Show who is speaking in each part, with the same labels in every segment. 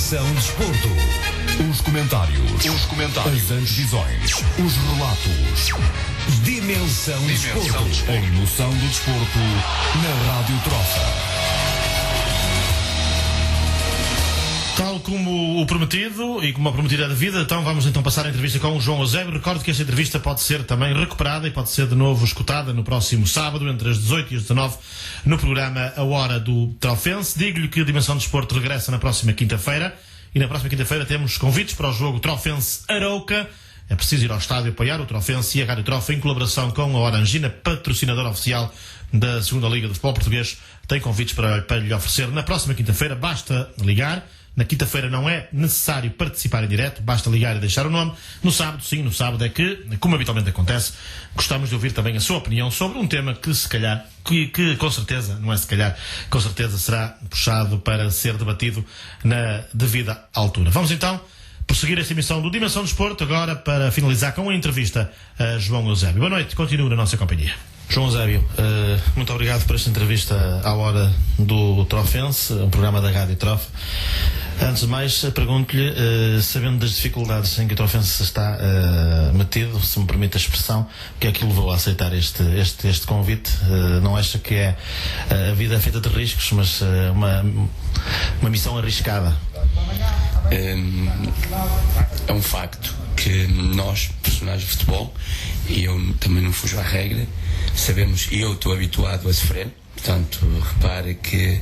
Speaker 1: Dimensão Desporto. Os comentários. As antevisões. Os relatos. Dimensão Desporto. A emoção do desporto na Rádio Trofa.
Speaker 2: Tal como o prometido e como a prometida da vida, então vamos passar a entrevista com o João Eusébio. Recordo que esta entrevista pode ser também recuperada e pode ser de novo escutada no próximo sábado, entre as 18 e as 19, no programa A Hora do Trofense. Digo-lhe que a Dimensão do Desporto regressa na próxima quinta-feira, e na próxima quinta-feira temos convites para o jogo Trofense-Arouca. É preciso ir ao estádio apoiar o Trofense e a Rádio Trofa, em colaboração com a Orangina, patrocinadora oficial da Segunda Liga do Futebol Português, tem convites para lhe oferecer na próxima quinta-feira. Basta ligar. Na quinta-feira não é necessário participar em direto, basta ligar e deixar o nome. No sábado, sim, no sábado é que, como habitualmente acontece, gostamos de ouvir também a sua opinião sobre um tema que se calhar, que com certeza, não é se calhar, com certeza será puxado para ser debatido na devida altura. Vamos então prosseguir esta emissão do Dimensão do Desporto, agora para finalizar com a entrevista a João Eusébio. Boa noite, continue na nossa companhia. João Eusébio, muito obrigado por esta entrevista à Hora do Trofense, um programa da Rádio Trofa. Antes de mais, pergunto-lhe, sabendo das dificuldades em que o Trofense está metido, se me permite a expressão, o que é que o levou a aceitar este convite? Não acha que é a vida é feita de riscos, mas uma missão arriscada?
Speaker 3: É um facto que nós, personagens de futebol, e eu também não fujo à regra, sabemos, e eu estou habituado a sofrer. Portanto, repare que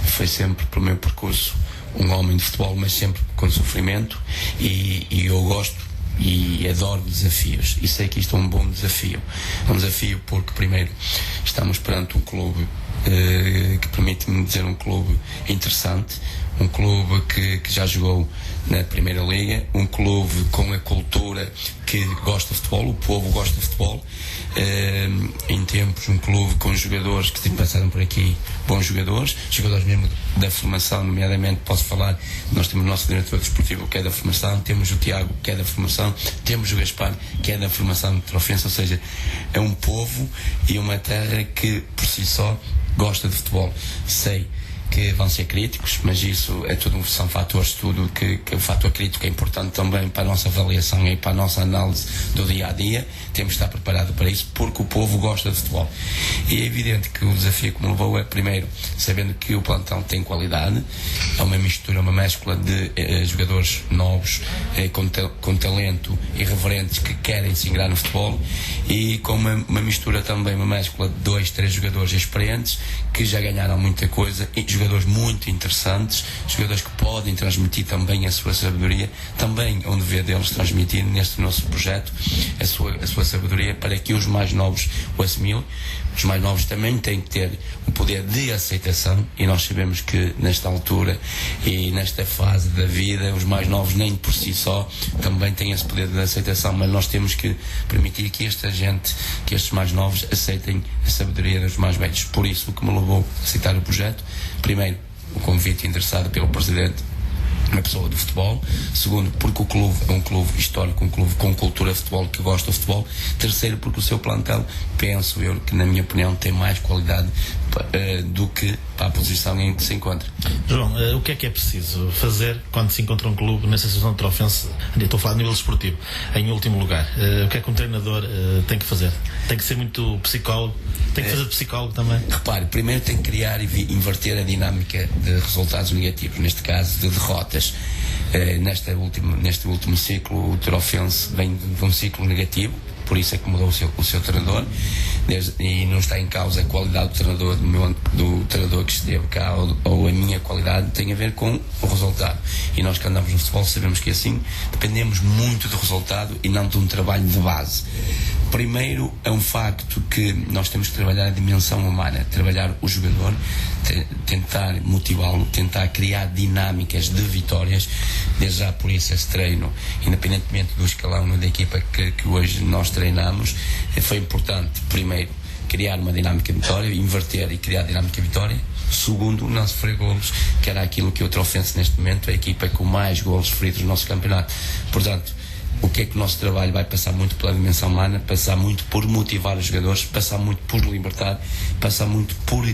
Speaker 3: foi sempre pelo meu percurso um homem de futebol, mas sempre com sofrimento, e eu gosto e adoro desafios, e sei que isto é um bom desafio. É um desafio porque, primeiro, estamos perante um clube que permite-me dizer um clube interessante, um clube que já jogou na Primeira Liga, um clube com a cultura que gosta de futebol, o povo gosta de futebol, em tempos um clube com jogadores que passaram por aqui, bons jogadores mesmo da formação, nomeadamente posso falar, nós temos o nosso diretor desportivo que é da formação, temos o Tiago que é da formação, temos o Gaspar que é da formação de Trofense, ou seja, é um povo e uma terra que por si só gosta de futebol. Sei que vão ser críticos, mas isso é tudo, são fatores, tudo que o fator crítico é importante também para a nossa avaliação e para a nossa análise do dia a dia. Temos de estar preparados para isso, porque o povo gosta de futebol. E é evidente que o desafio que me levou é, primeiro, sabendo que o plantão tem qualidade, é uma mistura, uma mescla de jogadores novos, com talento, irreverentes, que querem se ingrar no futebol, e com uma mistura também, uma mescla de 2, 3 jogadores experientes que já ganharam muita coisa, e jogadores muito interessantes, jogadores que podem transmitir também a sua sabedoria, também é um dever deles transmitir neste nosso projeto a sua sabedoria, para que os mais novos o assimilem. Os mais novos também têm que ter o poder de aceitação, e nós sabemos que nesta altura e nesta fase da vida, os mais novos nem por si só também têm esse poder de aceitação, mas nós temos que permitir que esta gente, que estes mais novos aceitem a sabedoria dos mais velhos. Por isso, o que me levou a aceitar o projeto: primeiro, o convite interessado pelo Presidente, uma pessoa do futebol; segundo, porque o clube é um clube histórico, um clube com cultura de futebol, que gosta de futebol; terceiro, porque o seu plantel, penso eu, que na minha opinião tem mais qualidade do que para a posição em que se encontra.
Speaker 2: João, o que é preciso fazer quando se encontra um clube nessa situação de Trofense? Estou a falar a nível esportivo, em último lugar. O que é que um treinador tem que fazer? Tem que ser muito psicólogo? Tem que fazer de psicólogo também?
Speaker 3: Repare, primeiro tem que criar e inverter a dinâmica de resultados negativos, neste caso de derrotas. Neste último ciclo, o Trofense vem de um ciclo negativo, por isso é que mudou o seu treinador, e não está em causa a qualidade do treinador, do treinador que esteve cá, ou a minha qualidade, tem a ver com o resultado. E nós que andamos no futebol sabemos que assim dependemos muito do resultado e não de um trabalho de base. Primeiro, é um facto que nós temos que trabalhar a dimensão humana, trabalhar o jogador, tentar motivá-lo, tentar criar dinâmicas de vitórias. Desde já, por isso, esse treino, independentemente do escalão da equipa que hoje nós treinamos, foi importante, primeiro, criar uma dinâmica de vitória, inverter e criar dinâmica de vitória. Segundo, não sofrer golos, que era aquilo que o Trofense neste momento é a equipa com mais golos sofridos no nosso campeonato. Portanto, o que é que o nosso trabalho vai passar muito pela dimensão humana, passar muito por motivar os jogadores, passar muito por libertar, passar muito por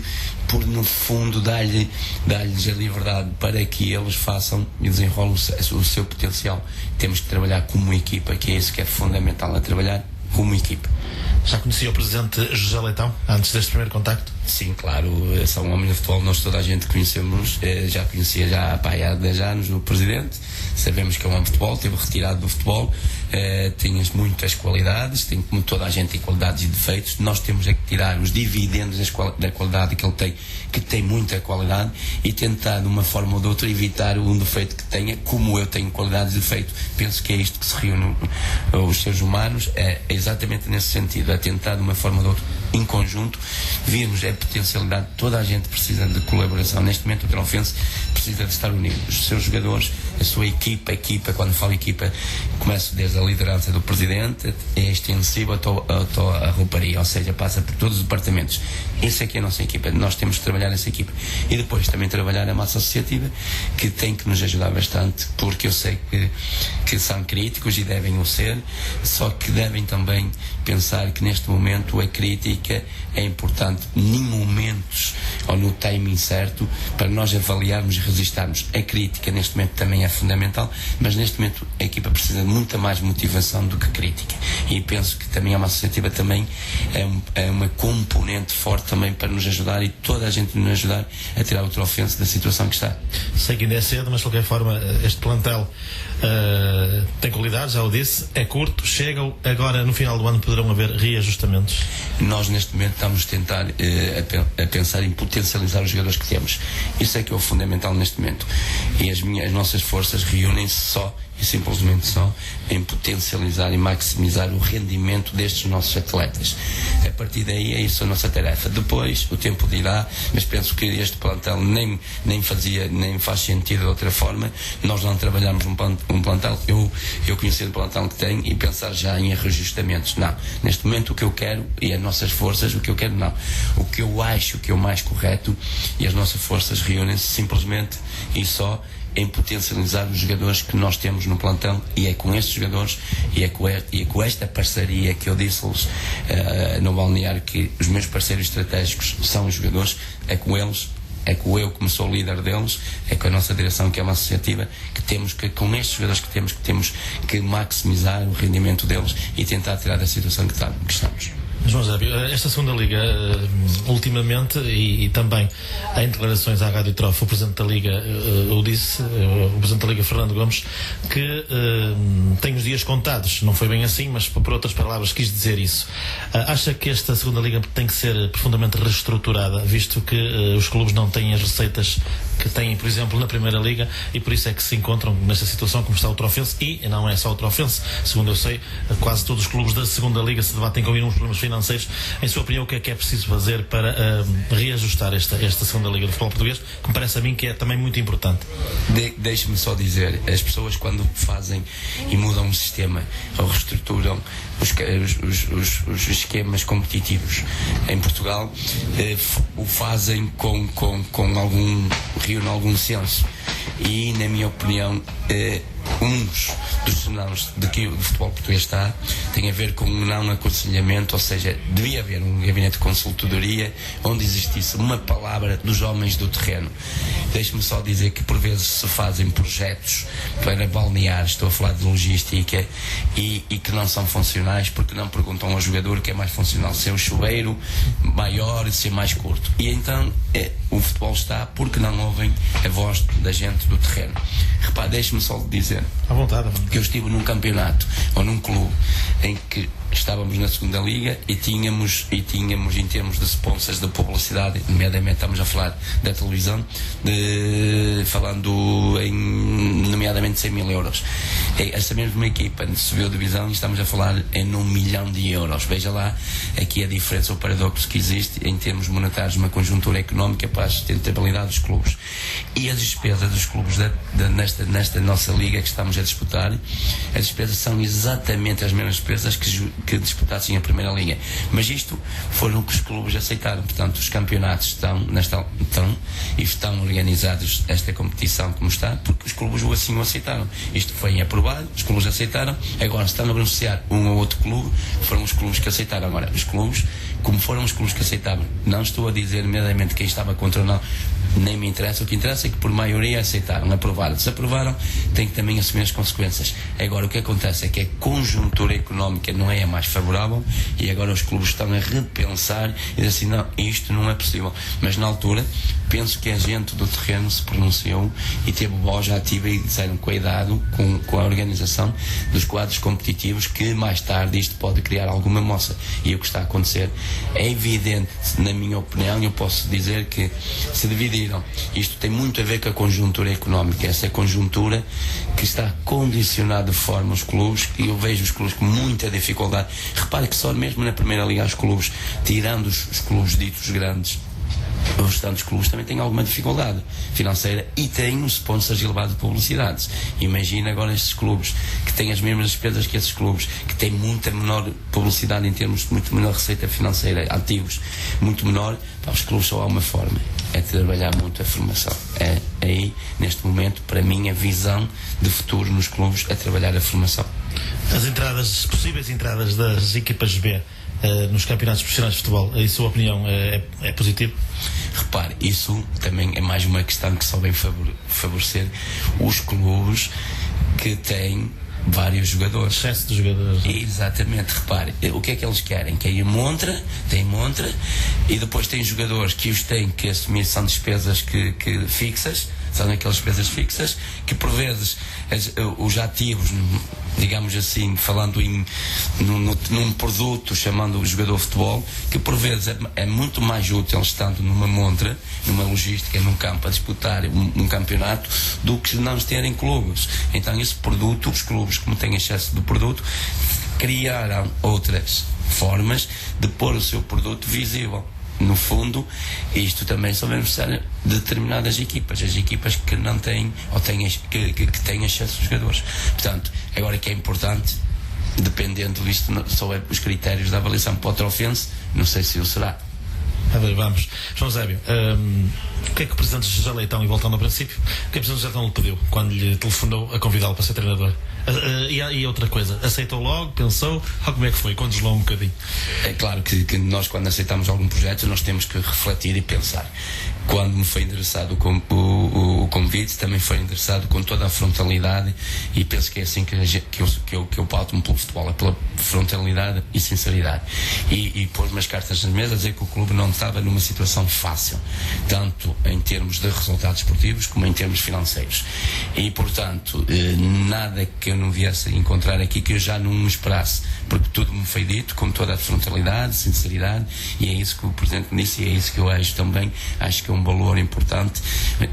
Speaker 3: no fundo dar-lhes a liberdade para que eles façam e desenrolem o seu potencial. Temos que trabalhar como equipa, que é isso que é fundamental, a trabalhar como equipa.
Speaker 2: Já conhecia o presidente José Leitão antes deste primeiro contacto?
Speaker 3: Sim, claro, são um homem de futebol, nós toda a gente conhecemos, já conhecia há 10 anos o presidente, sabemos que é um homem de futebol, esteve retirado do futebol, tinha muitas qualidades, tem, como toda a gente tem qualidades e defeitos, nós temos é que tirar os dividendos da qualidade que ele tem muita qualidade, e tentar de uma forma ou de outra evitar um defeito que tenha, como eu tenho qualidades e defeitos. Penso que é isto que se reúne os seres humanos, é exatamente nesse sentido, a tentar de uma forma ou de outra, em conjunto, virmos a potencialidade. Toda a gente precisa de colaboração. Neste momento o Trofense precisa de estar unido, os seus jogadores, a sua equipa, quando falo equipa, começo desde a liderança do presidente, é extensivo a rouparia, ou seja, passa por todos os departamentos. Essa é que é a nossa equipa, nós temos que trabalhar essa equipa, e depois também trabalhar a massa associativa, que tem que nos ajudar bastante, porque eu sei que são críticos e devem o ser, só que devem também pensar que neste momento a crítica é importante em momentos ou no timing certo, para nós avaliarmos e resistirmos. A crítica neste momento também é fundamental, mas neste momento a equipa precisa de muita mais motivação do que crítica, e penso que também a massa associativa também é uma componente forte também para nos ajudar, e toda a gente nos ajudar a tirar o Trofense da situação que está.
Speaker 2: Sei que ainda é cedo, mas de qualquer forma este plantel tem qualidade, já o disse, é curto, chega, agora no final do ano poderão haver reajustamentos.
Speaker 3: Nós neste momento estamos a tentar a pensar em potencializar os jogadores que temos. Isso é que é o fundamental neste momento, e as nossas forças reúnem-se só e simplesmente só em potencializar e maximizar o rendimento destes nossos atletas. A partir daí é isso a nossa tarefa. Depois o tempo dirá, mas penso que este plantel nem faz sentido de outra forma. Nós não trabalhamos um plantel, eu conheci o plantel que tenho, e pensar já em reajustamentos. Não, neste momento o que eu quero, e as nossas forças, o que eu quero não, o que eu acho que é o mais correto, e as nossas forças reúnem-se simplesmente e só em potencializar os jogadores que nós temos no plantão, e é com estes jogadores e é com esta parceria que eu disse-lhes no balneário, que os meus parceiros estratégicos são os jogadores, é com eles, é com eu, como sou o líder deles, é com a nossa direção, que é uma associativa, que temos que, com estes jogadores que temos que maximizar o rendimento deles e tentar tirar da situação que estamos.
Speaker 2: João Eusébio, esta segunda liga, ultimamente, e também em declarações à Rádio Trofa, o Presidente da Liga o disse, o Presidente da Liga, Fernando Gomes, que tem os dias contados. Não foi bem assim, mas por outras palavras quis dizer isso. Acha que esta segunda liga tem que ser profundamente reestruturada, visto que os clubes não têm as receitas que têm, por exemplo, na Primeira Liga, e por isso é que se encontram nesta situação como está o Trofense, e não é só o Trofense, segundo eu sei, quase todos os clubes da segunda liga se debatem com inúmeros problemas financeiros. Em sua opinião, o que é preciso fazer para reajustar esta segunda liga do futebol português, que me parece a mim que é também muito importante?
Speaker 3: Deixe-me só dizer, as pessoas quando fazem e mudam o sistema ou reestruturam os esquemas competitivos em Portugal, o fazem com algum senso, e na minha opinião uns dos cenários de que o futebol português está tem a ver com um não aconselhamento, ou seja, devia haver um gabinete de consultadoria onde existisse uma palavra dos homens do terreno. Deixe-me só dizer que por vezes se fazem projetos para balnear, estou a falar de logística, e que não são funcionais, porque não perguntam ao jogador o que é mais funcional, se é o chuveiro maior, se é mais curto, e então o futebol está porque não ouvem a voz da gente do terreno. Repare, deixe-me só dizer
Speaker 2: à vontade,
Speaker 3: que eu estive num campeonato ou num clube em que estávamos na segunda liga e tínhamos em termos de sponsors de publicidade, nomeadamente estamos a falar da televisão, falando em nomeadamente 100 mil euros. Essa mesma equipa subiu a divisão e estamos a falar em 1 milhão de euros. Veja lá aqui a diferença, o paradoxo que existe em termos monetários, uma conjuntura económica para a sustentabilidade dos clubes. E as despesas dos clubes nesta nossa liga que estamos a disputar, as despesas são exatamente as mesmas despesas que disputassem a Primeira Liga. Mas isto foram o que os clubes aceitaram. Portanto, os campeonatos estão organizados, esta competição como está, porque os clubes assim o aceitaram. Isto foi aprovado, os clubes aceitaram, agora estão a beneficiar um ou outro clube, foram os clubes que aceitaram. Agora, os clubes, como foram os clubes que aceitavam, não estou a dizer imediatamente quem estava contra ou não, nem me interessa. O que interessa é que por maioria aceitaram, aprovaram. Desaprovaram, têm que também assumir as consequências. Agora o que acontece é que a conjuntura económica não é a mais favorável e agora os clubes estão a repensar e dizer assim, não, isto não é possível. Mas na altura penso que a gente do terreno se pronunciou e teve voz ativa e disseram cuidado com a organização dos quadros competitivos, que mais tarde isto pode criar alguma moça. E o que está a acontecer é evidente, na minha opinião. Eu posso dizer que se dividiram. Isto tem muito a ver com a conjuntura económica, essa conjuntura que está condicionada de forma os clubes, e eu vejo os clubes com muita dificuldade. Repare que só mesmo na Primeira Liga os clubes, tirando os clubes ditos grandes, os restantes clubes também têm alguma dificuldade financeira e têm os sponsors elevados de publicidades. Imagina agora estes clubes que têm as mesmas despesas que esses clubes, que têm muita menor publicidade em termos de muito menor receita financeira, ativos muito menor. Para os clubes só há uma forma, é trabalhar muito a formação. É aí, neste momento, para mim, a visão de futuro nos clubes é trabalhar a formação.
Speaker 2: As possíveis entradas das equipas B nos campeonatos profissionais de futebol, a sua opinião é positivo?
Speaker 3: Repare, isso também é mais uma questão que só vem favorecer os clubes que têm vários jogadores.
Speaker 2: Excesso de jogadores.
Speaker 3: Exatamente, repare, o que é que eles querem? Querem montra, e depois tem jogadores que os têm que assumir, são despesas que fixas, são aquelas despesas fixas, que por vezes os ativos, digamos assim, falando num produto, chamando o jogador de futebol, que por vezes é muito mais útil estando numa montra, numa logística, num campo a disputar um campeonato, do que não terem clubes. Então esse produto, os clubes, como têm excesso do produto, criaram outras formas de pôr o seu produto visível. No fundo, isto também só vai beneficiar de determinadas equipas, as equipas que não têm, ou que têm excesso de jogadores. Portanto, agora que é importante, dependendo disto, só é os critérios da avaliação para o Trofense, não sei se o será.
Speaker 2: A ver, vamos. João Eusébio, o que é que o Presidente José Leitão, e voltando ao princípio, o que é que o Presidente José Leitão lhe pediu quando lhe telefonou a convidá-lo para ser treinador? E outra coisa, aceitou logo, pensou, como é que foi? Contes-lhe um bocadinho.
Speaker 3: É claro que nós, quando aceitamos algum projeto, nós temos que refletir e pensar. Quando me foi endereçado o convite, também foi endereçado com toda a frontalidade, e penso que é assim que eu pauto-me pelo futebol, é pela frontalidade e sinceridade. E pôs umas cartas nas mesas a dizer que o clube não estava numa situação fácil, tanto em termos de resultados esportivos como em termos financeiros. E, portanto, nada que eu não viesse a encontrar aqui que eu já não me esperasse, porque tudo me foi dito com toda a frontalidade, sinceridade, e é isso que o Presidente me disse, e é isso que eu acho também, acho que é um valor importante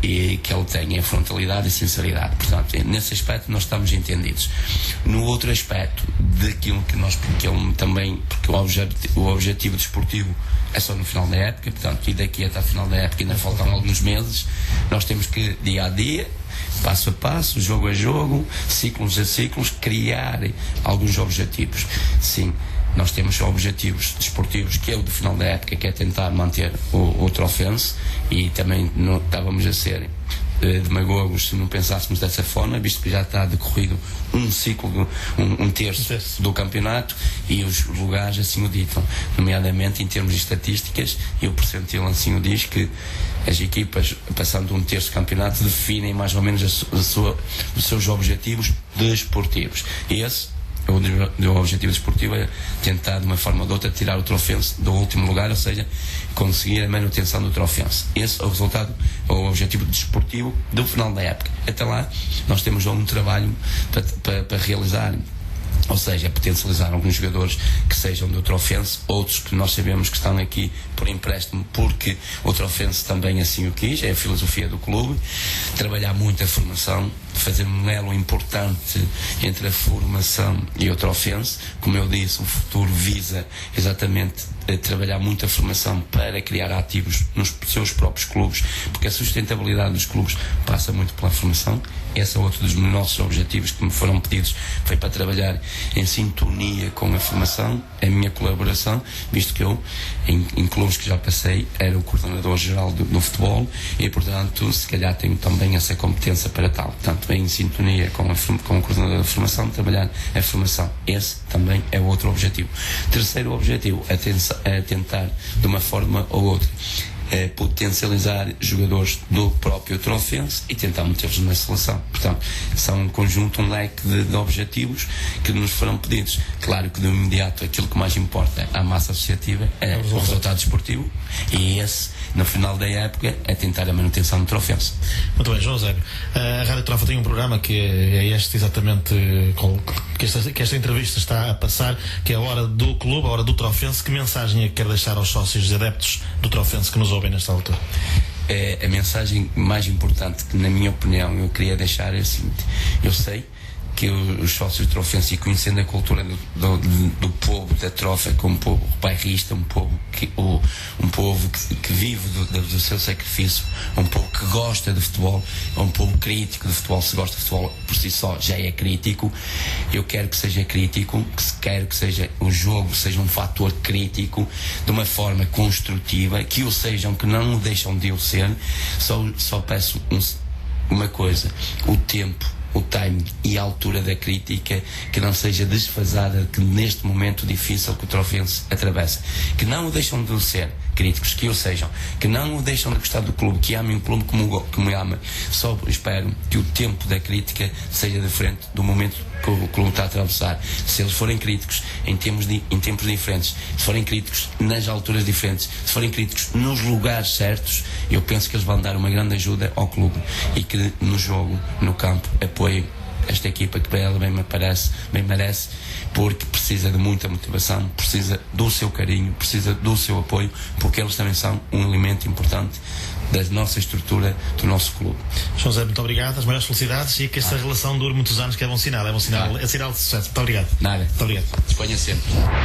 Speaker 3: e que ele tem, a frontalidade e sinceridade. Portanto, nesse aspecto nós estamos entendidos. No outro aspecto, daquilo que nós, porque ele também, porque o objetivo desportivo é só no final da época, portanto, e daqui até ao final da época ainda faltam alguns meses, nós temos que, dia a dia, passo a passo, jogo a jogo, ciclos a ciclos, criar alguns objetivos. Sim, nós temos objetivos desportivos, que é o do final da época, que é tentar manter o Trofense, e também não estávamos a ser demagogos se não pensássemos dessa forma, visto que já está decorrido um ciclo, um terço do campeonato, e os lugares assim o ditam, nomeadamente em termos de estatísticas, e o percentil assim o diz, que as equipas, passando um terço do campeonato, definem mais ou menos os seus objetivos desportivos. E esse o objetivo desportivo é tentar, de uma forma ou de outra, tirar o Trofense do último lugar, ou seja, conseguir a manutenção do Trofense. Esse é o resultado, o objetivo desportivo do final da época. Até lá, nós temos um trabalho para realizar, ou seja, potencializar alguns jogadores que sejam do Trofense, outros que nós sabemos que estão aqui por empréstimo, porque o Trofense também assim o quis, é a filosofia do clube. Trabalhar muito a formação, fazer um elo importante entre a formação e o Trofense. Como eu disse, o futuro visa exatamente trabalhar muito a formação para criar ativos nos seus próprios clubes, porque a sustentabilidade dos clubes passa muito pela formação, esse é outro dos nossos objetivos que me foram pedidos, foi para trabalhar em sintonia com a formação, a minha colaboração, visto que eu, em clubes que já passei, era o coordenador-geral do futebol e, portanto, se calhar tenho também essa competência para tal. Portanto, em sintonia com o coordenador da formação, trabalhar a formação. Esse também é outro objetivo. Terceiro objetivo é tentar, de uma forma ou outra, potencializar jogadores do próprio Trofense e tentar metê-los na seleção. Portanto, são um conjunto, um leque de objetivos que nos foram pedidos. Claro que de imediato aquilo que mais importa à massa associativa é o resultado desportivo, e esse, no final da época, é tentar a manutenção do Trofense.
Speaker 2: Muito bem, João Eusébio. A Rádio Trofa tem um programa que é este exatamente, que esta entrevista está a passar, que é a hora do clube, a hora do Trofense. Que mensagem é que quer deixar aos sócios e adeptos do Trofense que nos ouvem nesta altura?
Speaker 3: A mensagem mais importante que, na minha opinião, eu queria deixar é a seguinte: eu sei que os sócios de Trofense, e conhecendo a cultura do povo da Trofa, como um povo bairrista, um povo que vive do seu sacrifício, um povo que gosta de futebol, um povo crítico de futebol. Se gosta de futebol por si só já é crítico. Eu quero que seja crítico, quero que seja o jogo seja um fator crítico de uma forma construtiva, que o sejam, que não o deixam de o ser. Só peço uma coisa: o tempo, o timing e a altura da crítica que não seja desfasada, que neste momento difícil que o Trofense atravessa, que não o deixam de ser críticos, que o sejam, que não o deixam de gostar do clube, que amem o clube como ama. Só espero que o tempo da crítica seja diferente do momento que o clube está a atravessar. Se eles forem críticos em tempos diferentes, se forem críticos nas alturas diferentes, se forem críticos nos lugares certos, eu penso que eles vão dar uma grande ajuda ao clube, e que no jogo, no campo, apoiem esta equipa que para ela bem merece, porque precisa de muita motivação, precisa do seu carinho, precisa do seu apoio, porque eles também são um elemento importante da nossa estrutura, do nosso clube.
Speaker 2: João Zé, muito obrigado, as maiores felicidades, e que esta relação dure muitos anos, que é bom sinal, é sinal de sucesso. Muito obrigado.
Speaker 3: Nada.
Speaker 2: Muito obrigado.
Speaker 3: Disponha sempre.